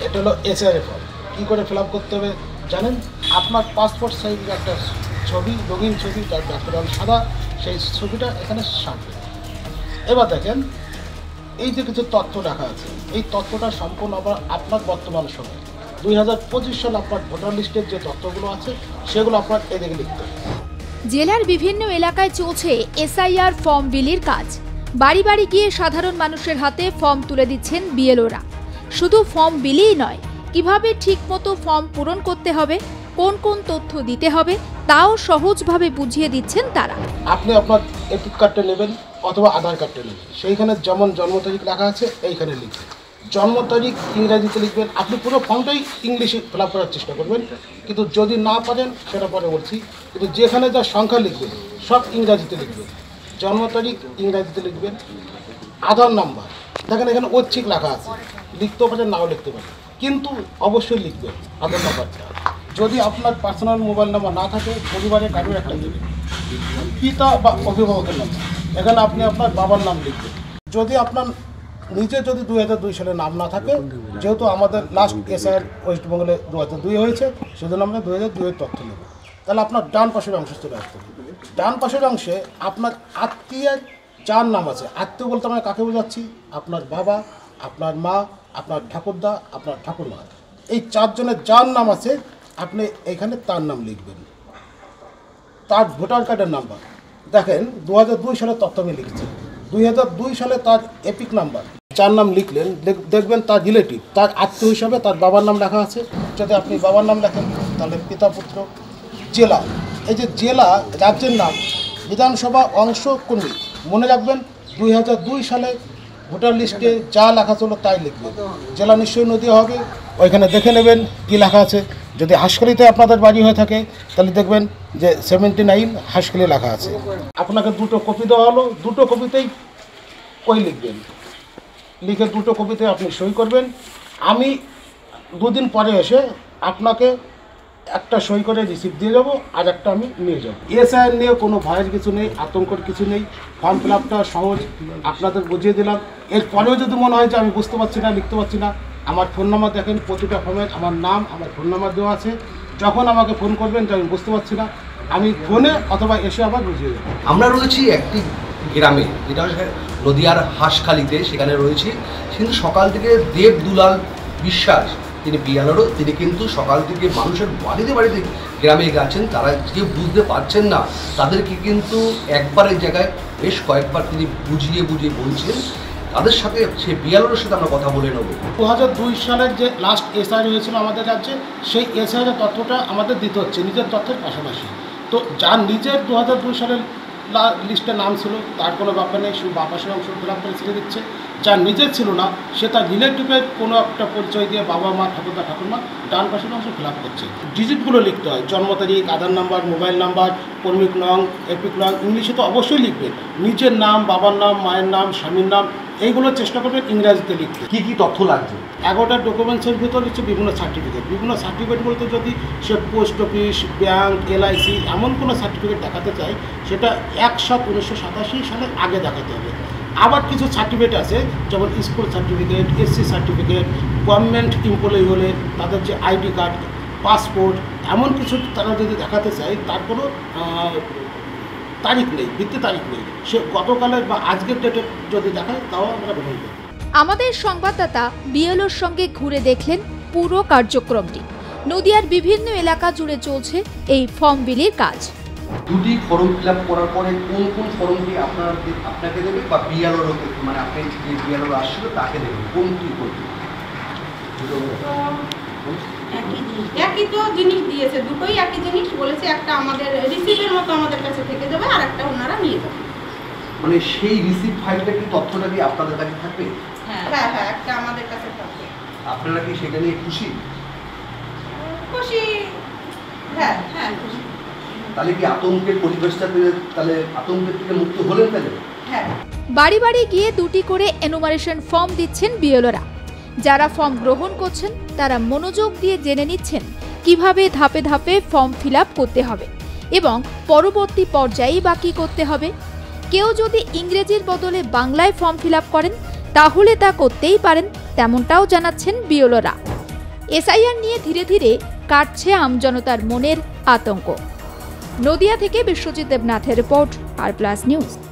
এটা হলো SIR form. কী করে ফিল আপ করতে হবে জানেন? আপনার পাসপোর্ট সাইজের একটা ছবি, রঙিন ছবি, তার ব্যাকগ্রাউন্ড সাদা, সেই ছবিটা এখানে সামনে। এবার দেখেন এই যে কিছু তথ্য রাখা আছে, এই তথ্যটা সম্পূর্ণ আবার আপনার বর্তমান সময় 2025 সালে আপনার ভোটার লিস্টের যে তথ্যগুলো আছে সেগুলো আপনার এদিকে লিখতে হবে। জেলার বিভিন্ন এলাকায় চলছে এসআইআর ফর্ম বিলির কাজ। বাড়ি বাড়ি গিয়ে সাধারণ মানুষের হাতে ফর্ম তুলে দিচ্ছেন বিএলওরা। শুধু ফর্ম বিলিই নয়, কিভাবে ঠিকমতো ফর্ম পূরণ করতে হবে, কোন কোন তথ্য দিতে হবে তাও সহজভাবে বুঝিয়ে দিচ্ছেন তারা। আপনি আপনার এপিক কার্ডটা নেবেন অথবা আধার কার্ডটা নেবেন, সেইখানে যেমন জন্ম তারিখ লেখা আছে এইখানে লিখবেন। জন্ম তারিখ ইংরাজিতে লিখবেন। আপনি পুরো ফর্মটাই ইংলিশে ফিল আপ করার চেষ্টা করবেন, কিন্তু যদি না পারেন সেটা পরে বলছি, কিন্তু যেখানে যা সংখ্যা লিখবেন সব ইংরাজিতে লিখবেন। জন্ম তারিখ ইংরাজিতে লিখবেন। আধার নাম্বার দেখেন এখানে ঐচ্ছিক লেখা আছে, লিখতেও পারেন নাও লিখতে পারেন, কিন্তু অবশ্যই লিখবেন আধার নাম্বারটা। যদি আপনার পার্সোনাল মোবাইল নাম্বার না থাকে পরিবারের কারোর একটা দেবেন, পিতা বা অভিভাবকের নাম। এখানে আপনি আপনার বাবার নাম লিখবেন। যদি আপনার নিজে যদি 2002 সালে নাম না থাকে, যেহেতু আমাদের লাস্ট এসআইআর ওয়েস্টবেঙ্গলে 2002 হয়েছে, সেজন্য আমরা 2002 তথ্য নেব। তাহলে আপনার ডান পাশের অংশ চলে আসতে হবে। ডান পাশের অংশে আপনার আত্মীয়ের যার নাম আছে, আত্মীয় বলতে আমরা কাকে বোঝাচ্ছি? আপনার বাবা, আপনার মা, আপনার ঠাকুরদা, আপনার ঠাকুরমা, এই চারজনের যার নাম আছে আপনি এখানে তার নাম লিখবেন। তার ভোটার কার্ডের নাম্বার দেখেন 2002 সালের তথ্য আমি লিখছি। 2002 সালে তার এপিক নাম্বার, যার নাম লিখলেন দেখবেন তার রিলেটিভ, তার আত্মীয় হিসাবে তার বাবার নাম লেখা আছে। যদি আপনি বাবার নাম লেখেন তাহলে পিতা পুত্র। জেলা, এই যে জেলা রাজ্যের নাম, বিধানসভা অংশ কর্মী, মনে রাখবেন 2002 সালে ভোটার লিস্টে যা লেখা ছিল তাই লিখবেন। জেলা নিশ্চয়ই নদী হবে, ওইখানে দেখে নেবেন কী লেখা আছে। যদি হাঁসখালিতে আপনাদের বাড়ি হয়ে থাকে তাহলে দেখবেন যে 79 হাঁসখালি লেখা আছে। আপনাকে দুটো কপি দেওয়া হলো, দুটো কপিতেই ওই লিখবেন, লিখে দুটো কপিতে আপনি সই করবেন। আমি দুদিন পরে এসে আপনাকে একটা সই করে রিসিপ্ট দিয়ে যাবো, আর একটা আমি নিয়ে যাবো। এসআইআর নিয়ে কোনো ভয়ের কিছু নেই, আতঙ্কের কিছু নেই। ফর্ম ফিল আপটা সহজ, আপনাদের বুঝিয়ে দিলাম। এরপরেও যদি মনে হয় যে আমি বুঝতে পারছি না, লিখতে পারছি না, আমার ফোন নাম্বার দেখেন, প্রতিটা ফর্মের আমার নাম, আমার ফোন নাম্বার দেওয়া আছে। যখন আমাকে ফোন করবেন যে আমি বুঝতে পারছি না, আমি ফোনে অথবা এসে আবার বুঝিয়ে দেবো। আমরা রয়েছি একটি গ্রামে, যেটা হচ্ছে নদিয়ার হাঁসখালিতে, সেখানে রয়েছি। কিন্তু সকাল থেকে দেব দুলাল বিশ্বাস, তিনি বিয়ালোরও, তিনি কিন্তু সকাল থেকে মানুষের বাড়িতে বাড়িতে গ্রামে গেছেন। তারা কেউ বুঝতে পারছেন না, তাদেরকে কিন্তু একবারের জায়গায় বেশ কয়েকবার তিনি বুঝিয়ে বলছেন। তাদের সাথে সে বিয়ালোরের সাথে আমরা কথা বলে নেব। 2002 সালের যে লাস্ট এসআইআর হয়েছিল আমাদের রাজ্যে, সেই এসআইআরের তথ্যটা আমাদের দিতে হচ্ছে নিজের তথ্যের পাশাপাশি। তো যার নিজের 2002 সালের লিস্টে নাম ছিল তার কোনো ব্যাপার নেই, শুধু বাপাসের অংশ ফিল আপ করে ছেড়ে দিচ্ছে। যার নিজের ছিল না সে তার রিলেটিভের কোনো একটা পরিচয় দিয়ে বাবা মা, ঠাকুরদা, ঠাকুরমা ডান পাশের অংশ ফিল আপ করছে। ডিজিটগুলো লিখতে হয়, জন্ম তারিখ, আধার নাম্বার, মোবাইল নাম্বার, কর্মিক নং, এপিক নং, ইংলিশে তো অবশ্যই লিখবেন। নিজের নাম, বাবার নাম, মায়ের নাম, স্বামীর নাম, এইগুলো চেষ্টা করবেন ইংরাজিতে লিখতে। কী কী তথ্য লাগছে? 11টা ডকুমেন্টসের ভিতর হচ্ছে বিভিন্ন সার্টিফিকেট। বিভিন্ন সার্টিফিকেট বলতে যদি সে পোস্ট অফিস, ব্যাঙ্ক, এলআইসি এমন কোনো সার্টিফিকেট দেখাতে চায়, সেটা 1/7/1987 সালের আগে দেখাতে হবে। আবার কিছু সার্টিফিকেট আছে, যেমন school certificate, SC certificate, government employee হলে তাদের যে আইডি কার্ড, পাসপোর্ট, এমন কিছু তারা যদি দেখাতে চায়, তার কোনো তারিখ নেই, ভিত্তি তারিখ নেই। সে গতকালের বা আজকের ডেটে যদি দেখায় তাও আমরা গ্রহণ করি। আমাদের সংবাদদাতা বিএলওর সঙ্গে ঘুরে দেখলেন পুরো কার্যক্রমটি। নদিয়ার বিভিন্ন এলাকা জুড়ে চলছে এই ফর্ম বিলির কাজ। দুটি ফর্ম ফিল আপ করার পরে কোন কোন ফর্মটি আপনাকে দেবে বা বিএলওর, মানে আপনি যে বিএলওর আসছিল তাকে দেবে, কোনটি করবে? একই তো জিনিস দিয়েছে, দুটোই একই জিনিস বলেছে। একটা আমাদের রিসিভের মতো আমাদের কাছে থেকে যাবে, আর একটা ওনারা নিয়ে যাবে। মানে সেই রিসিভ ফাইলটা কি, তথ্যটা কি আপনাদের কাছে থাকবে? হ্যাঁ হ্যাঁ, একটা আমাদের কাছে থাকবে। আপনারা কি সেটা নিয়ে খুশি? খুশি, হ্যাঁ হ্যাঁ খুশি। তাহলে কি আতঙ্কের পরিবেশটা, তাহলে আতঙ্কের থেকে মুক্ত হলেন তাহলে? হ্যাঁ। বাড়ি বাড়ি গিয়ে দুটি করে এনুমারেশন ফর্ম দিচ্ছেন বিএলওরা। যারা ফর্ম গ্রহণ করছেন তারা মনোযোগ দিয়ে জেনে নিচ্ছেন কিভাবে ধাপে ধাপে ফর্ম ফিল আপ করতে হবে এবং পরবর্তী পর্যায়ে বা কী করতে হবে। কেউ যদি ইংরেজির বদলে বাংলায় ফর্ম ফিল আপ করেন তাহলে তা করতেই পারেন, তেমনটাও জানাচ্ছেন বিএলওরা। এসআইআর নিয়ে ধীরে ধীরে কাটছে আমজনতার মনের আতঙ্ক। নদিয়া থেকে বিশ্বজিৎ দেবনাথের রিপোর্ট, আর প্লাস নিউজ।